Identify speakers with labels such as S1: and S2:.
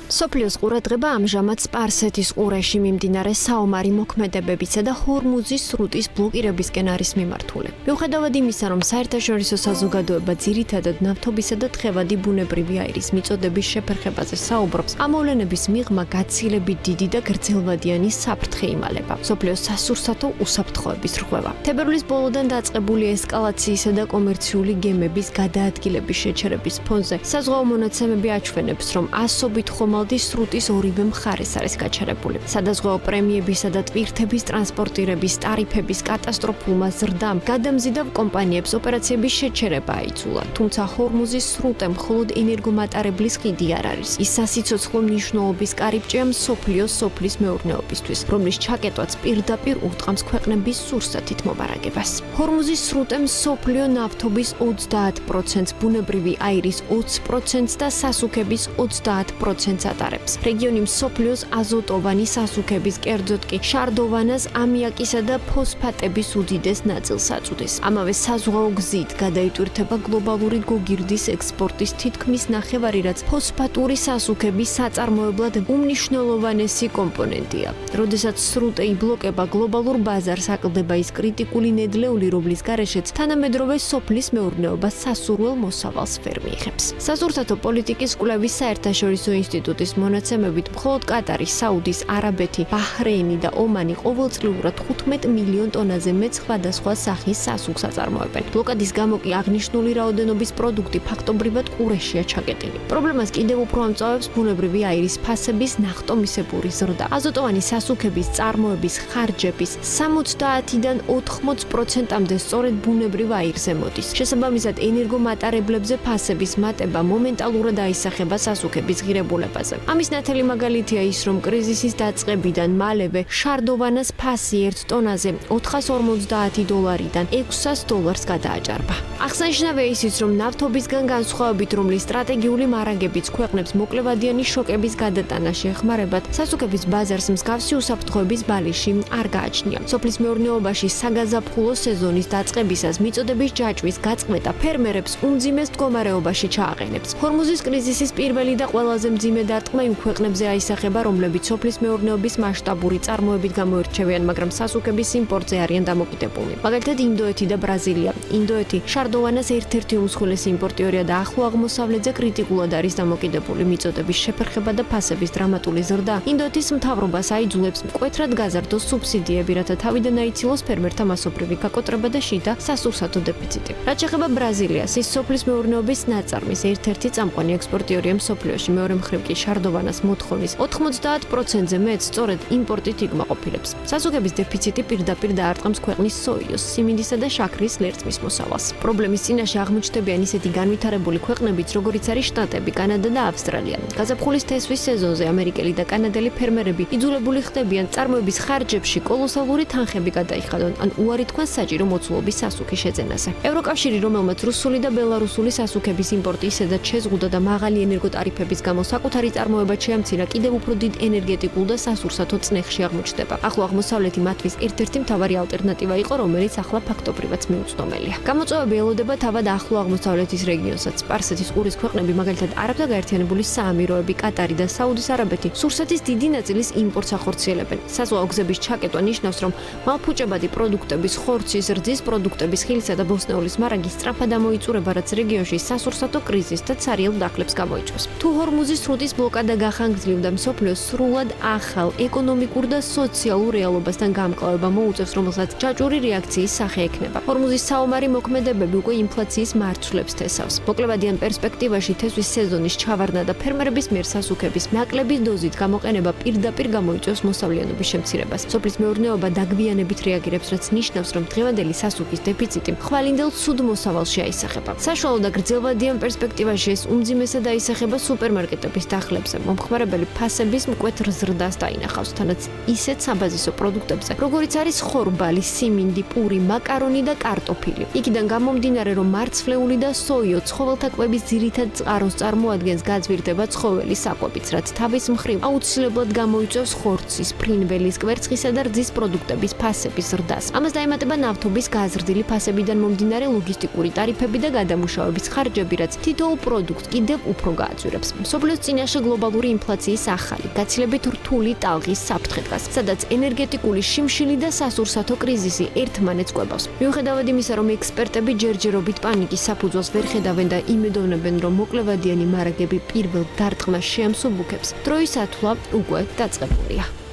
S1: სოფლიოს ყურადღება ამჟამად სპარსეთის ყურეში მიმდინარე საომარი მოქმედებებისა და ჰორმუზის სრუტის ბლოკირებისკენ არის მიმართული. მიუხედავად იმისა, რომ საერთაშორისო საზოგადოება ძირითადად ნავთობისა და თხევადი ბუნებრივი აირის მიწოდების შეფერხებაზე საუბრობს, ამ მოვლენების მიღმა გაცილებით დიდი და გრძელვადიანი საფრთხე იმალება. სოფლიოს სასურსათო უსაფრთხოების რღვევა. თებერვლის ბოლოდან დაწყებული ესკალაციისა და კომერციული გემების გადაადგილების შეჩერების ფონზე საზღვაო მონაცემები აჩვენებს, რომ ასობით ხომალდის სრუტის ორივე მხარეს არის გაჩერებული. სადაზღვაო პრემიებისა და ტვირთების ტრანსპორტირების ტარიფების კატასტროფულმა ზრდამ გადამზიდავ კომპანიებს ოპერაციების შეჩერება აიძულა. თუმცა ჰორმუზის სრუტე მხოლოდ ენერგომატარებლის ხიდი არ არის. ის სასიცოცხლო მნიშვნელობის კარიბჭეა მსოფლიოს სოფლის მეურნეობისთვის, რომლის ჩაკეტვაც პირდაპირ ურტყამს ქვეყნების სურსათით მობარაგებას. ჰორმუზის სრუტე მსოფლიო ნავთობის 30%-ს, ბუნებრივი აირის 20%-ს და სასუქების 30%-ს ატარებს. რეგიონი მსოფლიოს აზოტოვანი სასუქების, კერძოდ კი შარდოვანას, ამიაკისა და ფოსფატების უდიდეს ნაწილს აწვდის. ამავე საზღვაო გზით გადაიტვირთება გლობალური გოგირდის ექსპორტის თითქმის ნახევარი, რაც ფოსფატური სასუქების საწარმოებლად უმნიშვნელოვანესი კომპონენტია. როდესაც სრუტე იბლოკება გლობალურ ბაზარს, აკლდება ის კრიტიკული ნედლეული, რომლის გარეშეც თანამედროვე სოფლის მეურნეობა სასურველ მოსავალს ვერ მიიღებს. სასურსათო პოლიტიკის კვლევის საერთაშორისო ინსტიტუტის მონაცემებით მხოლოდ კატარი, საუდის არაბეთი, ბაჰრეინი და ომანი ყოველწლიურად 15 მილიონ ტონაზე მეტ სხვადასხვა სახის სასუქს აწარმოებენ. ბლოკადის გამო კი აღნიშნული რაოდენობის პროდუქტი ფაქტობრივად ყურეშია ჩაკეტილი. პრობლემას კიდევ უფრო ამწავებს ბუნებრივი აირის ფასების ნახტომისებური ზრდა. აზოტოვანი სასუქების წარმოების ხარჯების 70-დან 80%-მდე სწორედ ბუნებრივ აირზე მოდის. შესაბამისად, ენერგომატარებლებზე ფასების მატება მომენტალურად აისახება სასუქების ღირებულებაზე. ამის ნათელი მაგალითია ის, რომ კრიზისის დაწყებიდან მალევე შარდოვანას ფასი 1 ტონაზე $450-დან $600 გადააჭარბა. აღსანიშნავია ისიც, რომ ნავთობისგან განსხვავებით, რომლის სტრატეგიული მარაგებიც ქვეყნებს მოკლევადიანი შოკების გადატანაში ეხმარებათ, სასუქების ბაზარს მსგავსი უსაფრთხოების ბალიში არ გააჩნია. სოფლის მეურნეობაში საგაზაფხულო სეზონის დაწყებისას მიწოდების ჯაჭვის გაწყვეტა ფერმერებს უმძიმეს მდგომარეობაში ჩააყენებს. ჰორმუზის კრიზისის პირველი და ყველაზე მძიმე დარტყმა იმ ქვეყნებზე აისახება, რომლებიც სოფლის მეურნეობის მასშტაბური წარმოებით გამოირჩევიან, მაგრამ სასუქების იმპორტზე არიან დამოკიდებული. მაგალითად, ინდოეთი და ბრაზილია. ინდოეთი შარდოვანას ერთ-ერთი უმსხვილესი იმპორტიორია და ახლო აღმოსავლეთზე კრიტიკულად არის დამოკიდებული. მიწოდების შეფერხება და ფასების დრამატული ზრდა ინდოეთის მთავრობას აიძულებს მკვეთრად გაზარდოს სუბსიდიები, რათა თავიდან აიცილოს ფერმერთა მასობრივი გაკოტრება და შიდა სასურსათო დეფიციტი. რაც შეეხება ბრაზილიას, ის სოფლის მეურნეობის ნაწარმის ერთ-ერთი წამყვანი ექსპორტიორია მსოფლიოში. მეორე მხრივ კი შარდოვანას მოთხოვნის 90%-ზე მეტ სწორედ იმპორტით იგმაყოფილებს. სასუქების დეფიციტი პირდაპირ დაარტყამს ქვეყნის სოიოს, სიმინდისა და შაქრის ლერწმის მოსავალს. პრობლემის წინაშე აღმოჩნდებიან ისეთი განვითარებული ქვეყნებიც, როგორიც არის შტატები, კანადა და ავსტრალია. გაზაფხულის თესვის სეზონზე ამერიკელი და კანადელი ფერმერები იძულებული ხდებიან წარმოების ხარჯებში კოლოსალური თანხები გადაიხადონ, ან უარი თქვან საჭირო მოცულობის სასუქის შეძენაზე. ევროკავშირი, რომელმაც რუსული და ბელარუსული სასუქების იმპორტი ისედაც შეზღუდა და მაღალი ენერგოტარიფების გამო საკუთარი წარმოება შეამცირა, კიდევ უფრო დიდ ენერგეტიკულ და სასურსათო წნეხში აღმოჩნდება. ახლო აღმოსავლეთი მათთვის ერთ-ერთი მთავარი ალტერნატივა იყო, რომელიც ახლა ფაქტობრივად მიუწვდომელია. გამოწვევები ელოდება თავად ახლო აღმოსავლეთის რეგიონსაც. სპარსეთის ყურის ქვეყნები, მაგალითად არაბთა გაერთიანებული საამიროები, კატარი და საუდის არაბეთი, სურსათის დიდი ნაწილის იმპორტს ახორციელებენ. საზღვაო გზების ჩაკეტვა ნიშნავს, რომ მალფუჭებადი პროდუქტების, ხორცის, რძის პროდუქტების, ხილისა და ბოსტნეულის მარაგი სწრაფად ამოიწურება, რაც რეგიონში სასურსათო კრიზისს და ცარიელ დახლებს გამოიწვევს. თუ ჰორმუზის სრუტის ბლოკადა გახანგრძლივდა, მსოფლიოს სრულად ახალ ეკონომიკურ და სოციალურ რეალობასთან გამკლავება მოუწევს, რომელსაც ჯაჭვური რეაქციის სახე ექნება. ჰორმუზის საომარი მოქმედებები უკვე ინფლაციის მარცვლებს თესავს. მოკლევადიან პერსპექტივაში თესვის სეზონის ჩავარდნა და ფერმერების მიერ სასუქების ნაკლების დოზით გამოყენება პირდაპირ გამოიწვევს მოსავლიანობის შემცირებას. სოფლის მეურნეობა დაგვიანებით რეაგირებს, რაც ნიშნავს, რომ დღევანდელი სასუქის დეფიციტი ხვალინდელ ცუდ მოსავალში აისახება. საშუალო და გრძელვადიან პერსპექტივაში ეს უმძიმესად აისახება სუპერმარკეტების დახლებზე. მომხმარებელი ფასების მკვეთრ ზრდას დაინახავს, თანაც ისეთ საბაზისო პროდუქტებზე, როგორიც არის ხორბალი, სიმინდი, პური, მაკარონი და კარტოფილი. იქიდან გამომდინარე, რომ მარცვლეული და სოიო ცხოველთა კვების ძირითად წყაროს წარმოადგენს, გაძვირდება ცხოველის საკვებიც, რაც თავის მხრივ აუცილებლად გამოიწვევს ხორცის, ფრინველის, კვერცხისა და რძის პროდუქტების ფასების ზრდას. ამას დაემატება ნავთობის გაზრდილი ფასებიდან მომდინარე ლოგისტიკური ტარიფები და გადამუშავების ხარჯები, რაც თითოეულ პროდუქტს კიდევ უფრო გააძვირებს. მსოფლიოს წინაშე გლობალური ინფლაციის ახალი, გაცილებით რთული ტალღის საფრთხე დგას, სადაც ენერგეტიკული შიმშილი და სასურსათო კრიზისი ერთმანეთს კვებავს. მიუხედავად იმისა, რომ ექსპერტები ჯერჯერობით პანიკის საფუძველს ვერ ხედავენ და იმედოვნებენ, რომ მოკლევადიანი მარაგები პირველ დარტყმას შეამსუბუქებს, დროის ათვლა უკვე დაწყებულია.